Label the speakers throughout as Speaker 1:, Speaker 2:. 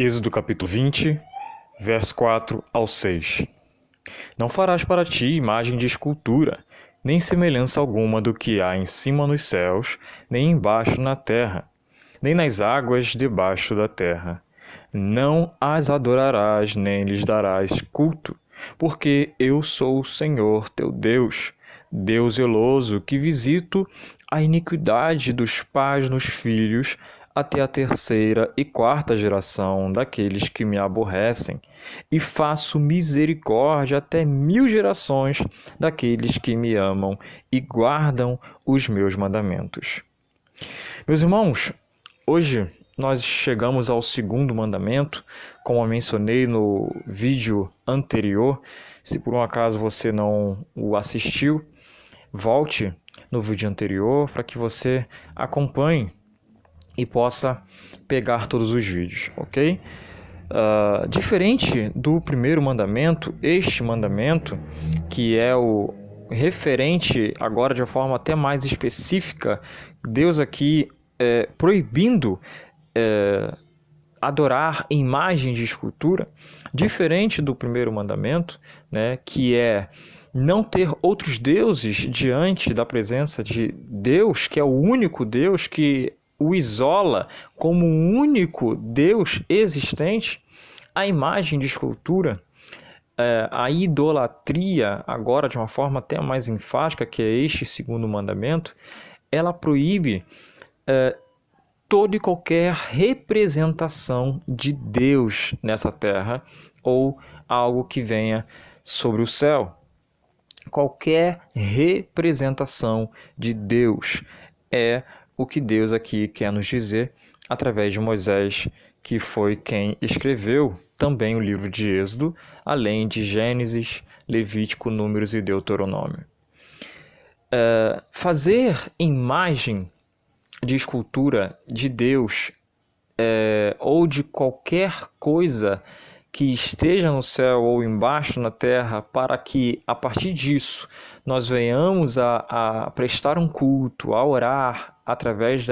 Speaker 1: Êxodo capítulo 20, verso 4 ao 6. Não farás para ti imagem de escultura, nem semelhança alguma do que há em cima nos céus, nem embaixo na terra, nem nas águas debaixo da terra. Não as adorarás, nem lhes darás culto, porque eu sou o Senhor teu Deus, Deus zeloso, que visito a iniquidade dos pais nos filhos, até a terceira e quarta geração daqueles que me aborrecem, e faço misericórdia até 1000 gerações daqueles que me amam e guardam os meus mandamentos. Meus irmãos, hoje nós chegamos ao segundo mandamento, como eu mencionei no vídeo anterior. Se por um acaso você não o assistiu, volte no vídeo anterior para que você acompanhe e possa pegar todos os vídeos, ok? Diferente do primeiro mandamento, este mandamento, que é o referente agora de uma forma até mais específica, Deus aqui proibindo adorar imagem de escultura, diferente do primeiro mandamento, né, que é não ter outros deuses diante da presença de Deus, que é o único Deus que o isola como o único Deus existente. A imagem de escultura, a idolatria, agora de uma forma até mais enfática, que é este segundo mandamento, ela proíbe toda e qualquer representação de Deus nessa terra ou algo que venha sobre o céu. Qualquer representação de Deus é o que Deus aqui quer nos dizer através de Moisés, que foi quem escreveu também o livro de Êxodo, além de Gênesis, Levítico, Números e Deuteronômio. Fazer imagem de escultura de Deus ou de qualquer coisa que esteja no céu ou embaixo na terra, para que a partir disso nós venhamos a prestar um culto, a orar através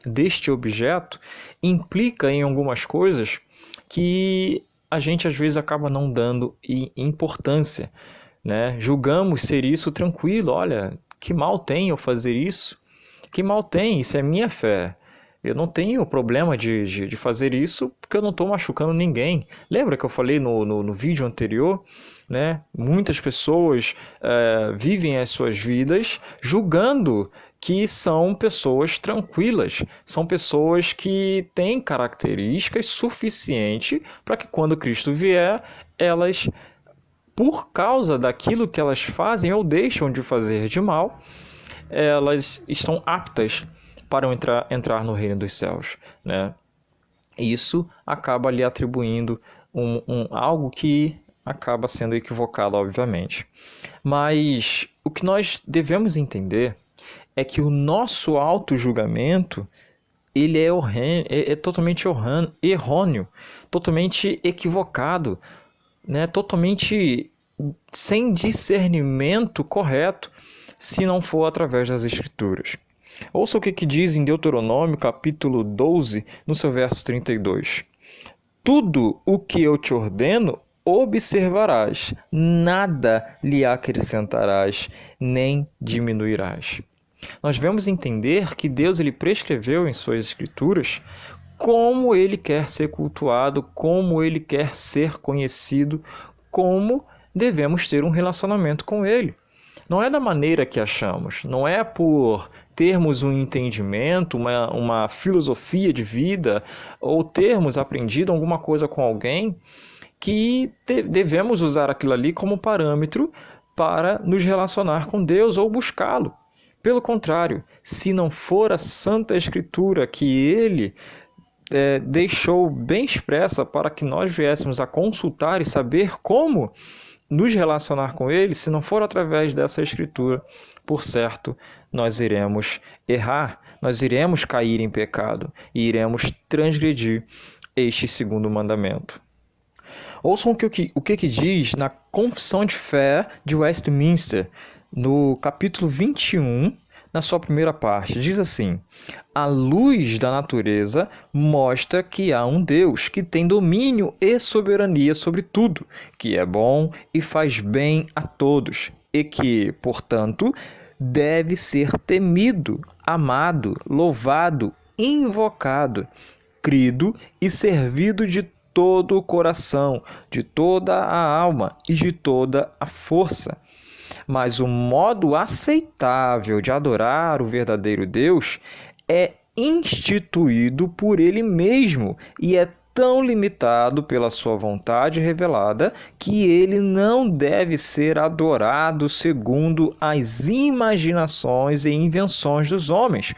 Speaker 1: deste objeto, implica em algumas coisas que a gente às vezes acaba não dando importância, né? Julgamos ser isso tranquilo, olha, que mal tem eu fazer isso? Que mal tem? Isso é minha fé. Eu não tenho problema de fazer isso porque eu não estou machucando ninguém. Lembra que eu falei no vídeo anterior, né? Muitas pessoas vivem as suas vidas julgando que são pessoas tranquilas, são pessoas que têm características suficientes para que quando Cristo vier, elas, por causa daquilo que elas fazem ou deixam de fazer de mal, elas estão aptas para entrar no reino dos céus, né? Isso acaba lhe atribuindo algo que acaba sendo equivocado, obviamente. Mas o que nós devemos entender é que o nosso auto-julgamento ele é totalmente errôneo, totalmente equivocado, né? Totalmente sem discernimento correto, se não for através das Escrituras. Ouça o que diz em Deuteronômio, capítulo 12, no seu verso 32. Tudo o que eu te ordeno, observarás, nada lhe acrescentarás, nem diminuirás. Nós devemos entender que Deus ele prescreveu em suas Escrituras como ele quer ser cultuado, como ele quer ser conhecido, como devemos ter um relacionamento com ele. Não é da maneira que achamos, não é por termos um entendimento, uma filosofia de vida, ou termos aprendido alguma coisa com alguém, que devemos usar aquilo ali como parâmetro para nos relacionar com Deus ou buscá-lo. Pelo contrário, se não for a Santa Escritura que ele deixou bem expressa para que nós viéssemos a consultar e saber como nos relacionar com ele, se não for através dessa escritura, por certo, nós iremos errar, nós iremos cair em pecado e iremos transgredir este segundo mandamento. Ouçam o que diz na Confissão de Fé de Westminster, no capítulo 21, na sua primeira parte. Diz assim: a luz da natureza mostra que há um Deus que tem domínio e soberania sobre tudo, que é bom e faz bem a todos, e que, portanto, deve ser temido, amado, louvado, invocado, crido e servido de todo o coração, de toda a alma e de toda a força. Mas o modo aceitável de adorar o verdadeiro Deus é instituído por ele mesmo e é tão limitado pela sua vontade revelada que ele não deve ser adorado segundo as imaginações e invenções dos homens,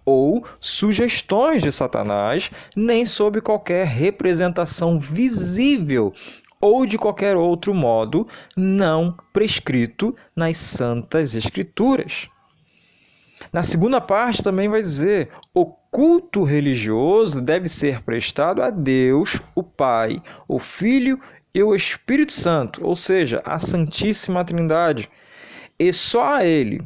Speaker 1: ou sugestões de Satanás, nem sob qualquer representação visível ou de qualquer outro modo não prescrito nas Santas Escrituras. Na segunda parte também vai dizer: o culto religioso deve ser prestado a Deus, o Pai, o Filho e o Espírito Santo, ou seja, a Santíssima Trindade, e só a Ele.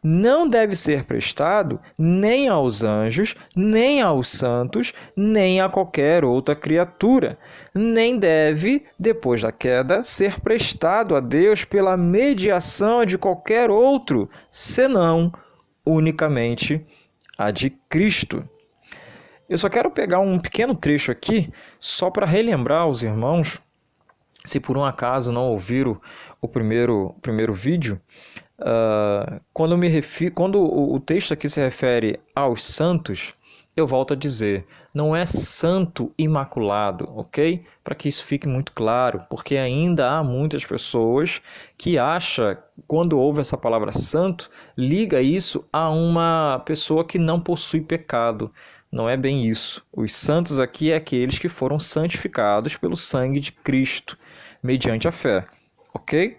Speaker 1: Não deve ser prestado nem aos anjos, nem aos santos, nem a qualquer outra criatura. Nem deve, depois da queda, ser prestado a Deus pela mediação de qualquer outro, senão unicamente a de Cristo. Eu só quero pegar um pequeno trecho aqui, só para relembrar aos irmãos, se por um acaso não ouviram o primeiro vídeo. Quando o texto aqui se refere aos santos, eu volto a dizer, não é santo imaculado, ok? Para que isso fique muito claro, porque ainda há muitas pessoas que acham, quando ouve essa palavra santo, liga isso a uma pessoa que não possui pecado. Não é bem isso. Os santos aqui é aqueles que foram santificados pelo sangue de Cristo, mediante a fé, ok?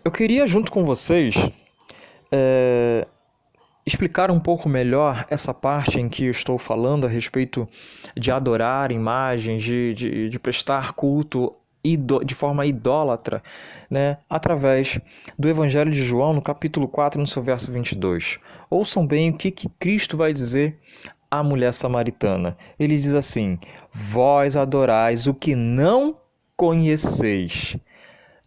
Speaker 1: Eu queria, junto com vocês, explicar um pouco melhor essa parte em que eu estou falando a respeito de adorar imagens, de prestar culto de forma idólatra, né? Através do Evangelho de João, no capítulo 4, no seu verso 22. Ouçam bem o que Cristo vai dizer à mulher samaritana. Ele diz assim: vós adorais o que não conheceis.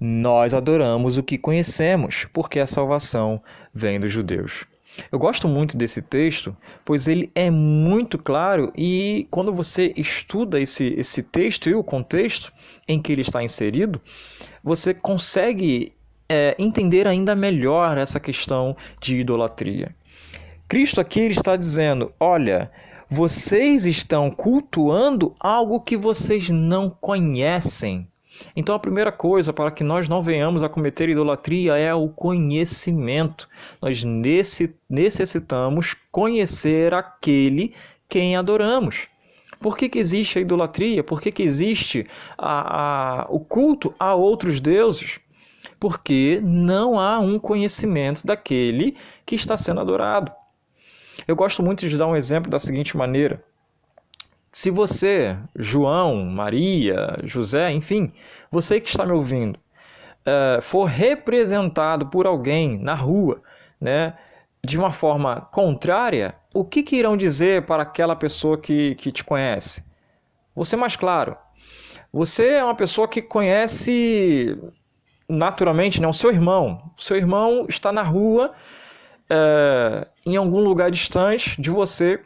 Speaker 1: Nós adoramos o que conhecemos, porque a salvação vem dos judeus. Eu gosto muito desse texto, pois ele é muito claro e quando você estuda esse texto e o contexto em que ele está inserido, você consegue entender ainda melhor essa questão de idolatria. Cristo aqui ele está dizendo, olha, vocês estão cultuando algo que vocês não conhecem. Então a primeira coisa para que nós não venhamos a cometer idolatria é o conhecimento. Nós necessitamos conhecer aquele quem adoramos. Por que existe a idolatria? Por que existe o culto a outros deuses? Porque não há um conhecimento daquele que está sendo adorado. Eu gosto muito de dar um exemplo da seguinte maneira. Se você, João, Maria, José, enfim, você que está me ouvindo, for representado por alguém na rua, né, de uma forma contrária, o que irão dizer para aquela pessoa que te conhece? Vou ser mais claro. Você é uma pessoa que conhece naturalmente, né, o seu irmão. O seu irmão está na rua, em algum lugar distante de você,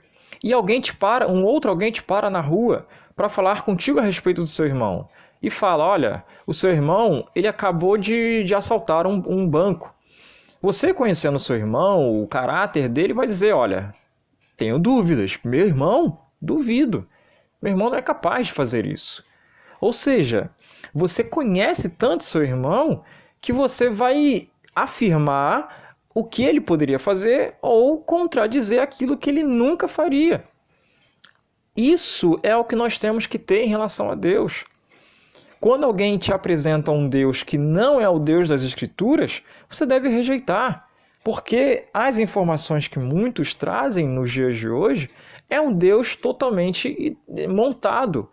Speaker 1: e alguém te para, alguém te para na rua para falar contigo a respeito do seu irmão. E fala, olha, o seu irmão, ele acabou de assaltar um banco. Você conhecendo o seu irmão, o caráter dele, vai dizer, olha, tenho dúvidas. Meu irmão, duvido. Meu irmão não é capaz de fazer isso. Ou seja, você conhece tanto seu irmão que você vai afirmar o que ele poderia fazer ou contradizer aquilo que ele nunca faria. Isso é o que nós temos que ter em relação a Deus. Quando alguém te apresenta um Deus que não é o Deus das Escrituras, você deve rejeitar, porque as informações que muitos trazem nos dias de hoje é um Deus totalmente montado.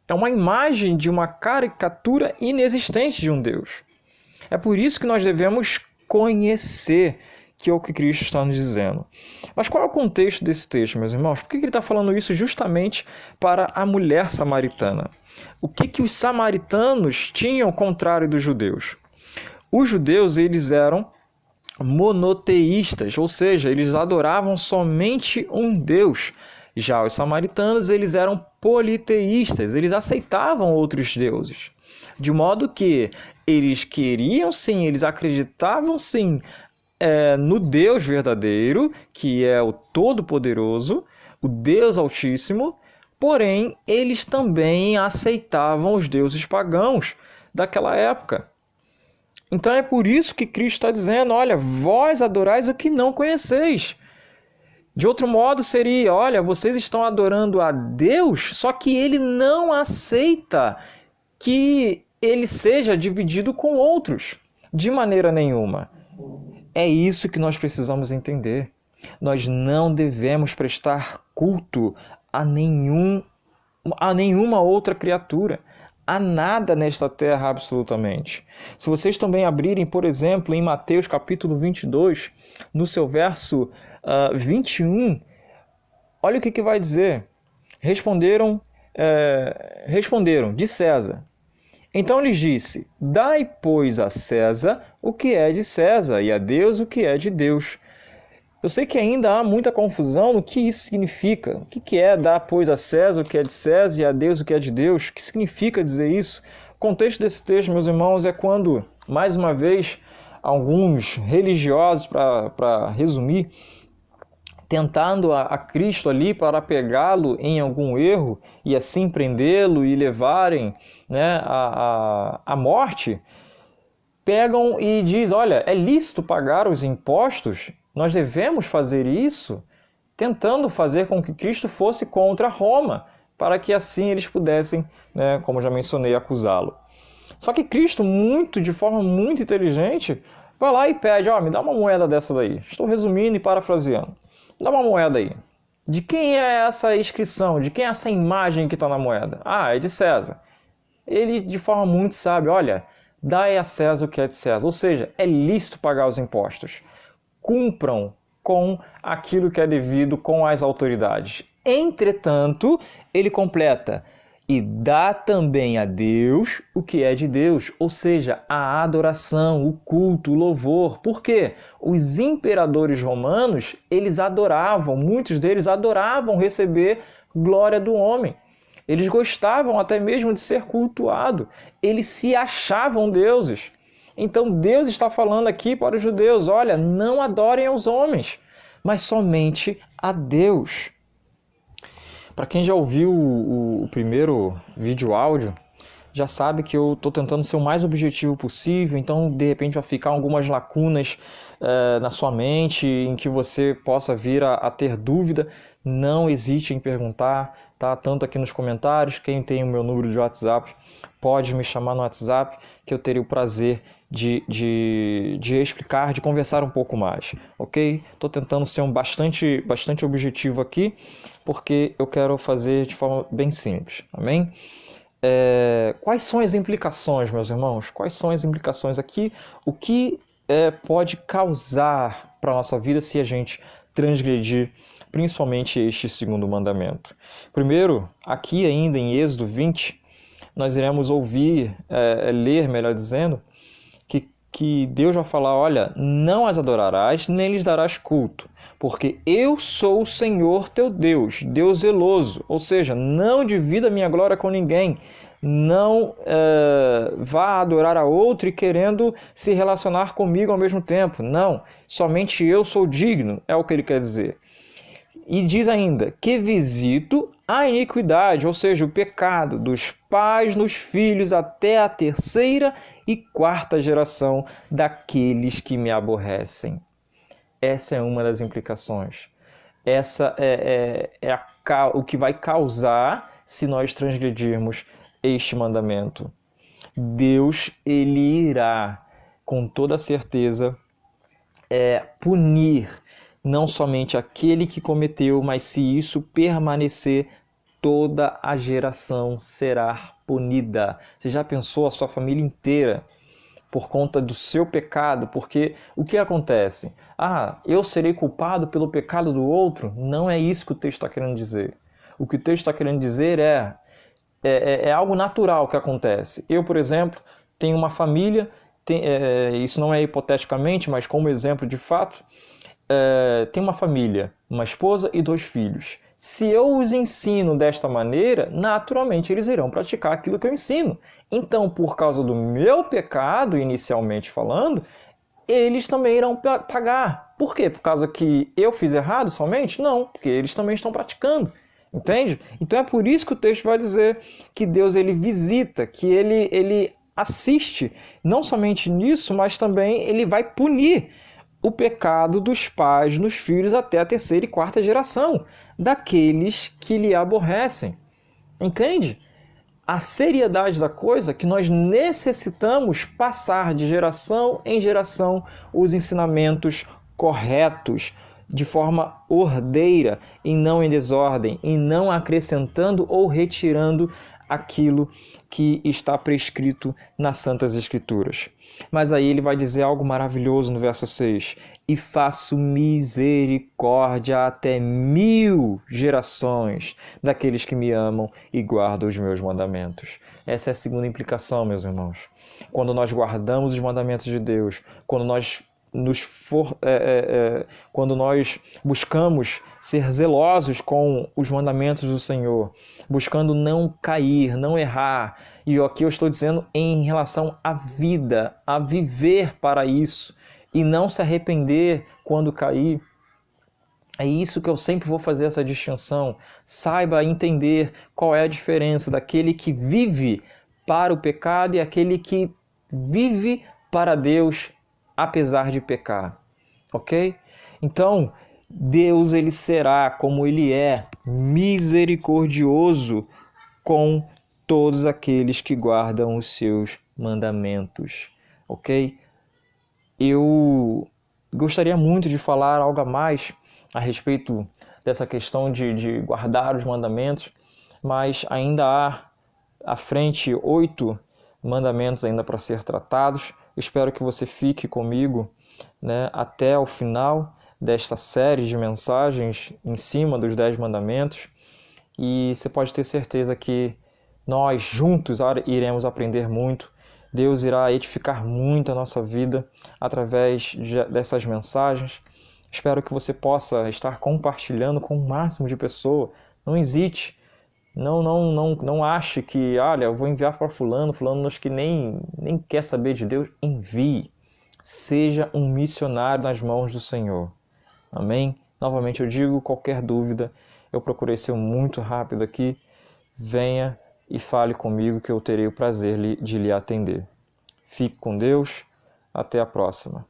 Speaker 1: É uma imagem de uma caricatura inexistente de um Deus. É por isso que nós devemos conhecer que é o que Cristo está nos dizendo. Mas qual é o contexto desse texto, meus irmãos? Por que ele está falando isso justamente para a mulher samaritana? O que os samaritanos tinham ao contrário dos judeus? Os judeus, eles eram monoteístas, ou seja, eles adoravam somente um Deus. Já os samaritanos, eles eram politeístas, eles aceitavam outros deuses. De modo que eles queriam sim, eles acreditavam sim no Deus verdadeiro, que é o Todo-Poderoso, o Deus Altíssimo, porém eles também aceitavam os deuses pagãos daquela época. Então é por isso que Cristo está dizendo, olha, vós adorais o que não conheceis. De outro modo seria, olha, vocês estão adorando a Deus, só que ele não aceita que ele seja dividido com outros, de maneira nenhuma. É isso que nós precisamos entender. Nós não devemos prestar culto a nenhuma outra criatura, a nada nesta terra absolutamente. Se vocês também abrirem, por exemplo, em Mateus capítulo 22, no seu verso 21, olha o que vai dizer. Responderam de César. Então lhes disse, dai, pois, a César o que é de César, e a Deus o que é de Deus. Eu sei que ainda há muita confusão no que isso significa. O que é dar, pois, a César o que é de César e a Deus o que é de Deus? O que significa dizer isso? O contexto desse texto, meus irmãos, é quando, mais uma vez, alguns religiosos, para resumir, tentando a Cristo ali para pegá-lo em algum erro e assim prendê-lo e levarem à morte, pegam e diz, olha, é lícito pagar os impostos? Nós devemos fazer isso? Tentando fazer com que Cristo fosse contra Roma, para que assim eles pudessem, como já mencionei, acusá-lo. Só que Cristo, de forma muito inteligente, vai lá e pede, me dá uma moeda dessa daí. Estou resumindo e parafraseando. Dá uma moeda aí. De quem é essa inscrição? De quem é essa imagem que está na moeda? É de César. Ele, de forma muito sábia, olha, dai a César o que é de César. Ou seja, é lícito pagar os impostos. Cumpram com aquilo que é devido com as autoridades. Entretanto, ele completa, e dá também a Deus o que é de Deus, ou seja, a adoração, o culto, o louvor. Por quê? Os imperadores romanos, muitos deles adoravam receber glória do homem. Eles gostavam até mesmo de ser cultuados. Eles se achavam deuses. Então Deus está falando aqui para os judeus, olha, não adorem aos homens, mas somente a Deus. Para quem já ouviu o primeiro vídeo áudio, já sabe que eu estou tentando ser o mais objetivo possível, então de repente vai ficar algumas lacunas na sua mente em que você possa vir a ter dúvida. Não hesite em perguntar, tá? Tanto aqui nos comentários, quem tem o meu número de WhatsApp pode me chamar no WhatsApp, que eu teria o prazer de explicar, de conversar um pouco mais, ok? Estou tentando ser bastante objetivo aqui, porque eu quero fazer de forma bem simples, amém? Quais são as implicações, meus irmãos? Quais são as implicações aqui? O que pode causar para a nossa vida se a gente transgredir principalmente este segundo mandamento? Primeiro, aqui ainda em Êxodo 20, nós iremos ler, melhor dizendo, que Deus vai falar, olha, não as adorarás, nem lhes darás culto, porque eu sou o Senhor teu Deus, Deus zeloso, ou seja, não divida minha glória com ninguém, não vá adorar a outro e querendo se relacionar comigo ao mesmo tempo, não, somente eu sou digno, é o que ele quer dizer. E diz ainda, que visito a iniquidade, ou seja, o pecado dos pais nos filhos até a terceira e quarta geração daqueles que me aborrecem. Essa é uma das implicações. Essa é o que vai causar se nós transgredirmos este mandamento. Deus, ele irá, com toda certeza, punir não somente aquele que cometeu, mas se isso permanecer, toda a geração será punida. Você já pensou a sua família inteira por conta do seu pecado, porque o que acontece? Ah, eu serei culpado pelo pecado do outro? Não é isso que o texto está querendo dizer. O que o texto está querendo dizer é algo natural que acontece. Eu, por exemplo, tenho uma família, isso não é hipoteticamente, mas como exemplo de fato, tenho uma família, uma esposa e 2 filhos. Se eu os ensino desta maneira, naturalmente eles irão praticar aquilo que eu ensino. Então, por causa do meu pecado, inicialmente falando, eles também irão pagar. Por quê? Por causa que eu fiz errado somente? Não, porque eles também estão praticando. Entende? Então é por isso que o texto vai dizer que Deus ele visita, que ele assiste, não somente nisso, mas também ele vai punir o pecado dos pais nos filhos até a 3ª e 4ª geração, daqueles que lhe aborrecem. Entende? A seriedade da coisa é que nós necessitamos passar de geração em geração os ensinamentos corretos, de forma ordeira e não em desordem, e não acrescentando ou retirando aquilo que está prescrito nas Santas Escrituras. Mas aí ele vai dizer algo maravilhoso no verso 6. E faço misericórdia até 1000 gerações daqueles que me amam e guardam os meus mandamentos. Essa é a segunda implicação, meus irmãos. Quando nós guardamos os mandamentos de Deus, quando nós buscamos ser zelosos com os mandamentos do Senhor, buscando não cair, não errar. E aqui eu estou dizendo em relação à vida, a viver para isso e não se arrepender quando cair. É isso que eu sempre vou fazer essa distinção. Saiba entender qual é a diferença daquele que vive para o pecado e aquele que vive para Deus apesar de pecar, ok? Então, Deus ele será, como ele é, misericordioso com todos aqueles que guardam os seus mandamentos, ok? Eu gostaria muito de falar algo a mais a respeito dessa questão de guardar os mandamentos, mas ainda há à frente 8 mandamentos ainda para ser tratados. Espero que você fique comigo, né, até o final desta série de mensagens em cima dos 10 mandamentos, e você pode ter certeza que nós juntos iremos aprender muito. Deus irá edificar muito a nossa vida através dessas mensagens. Espero que você possa estar compartilhando com o máximo de pessoas. Não hesite. Não ache que, olha, eu vou enviar para fulano acho que nem quer saber de Deus. Envie. Seja um missionário nas mãos do Senhor. Amém? Novamente eu digo, qualquer dúvida, eu procurei ser muito rápido aqui. Venha e fale comigo que eu terei o prazer de lhe atender. Fique com Deus. Até a próxima.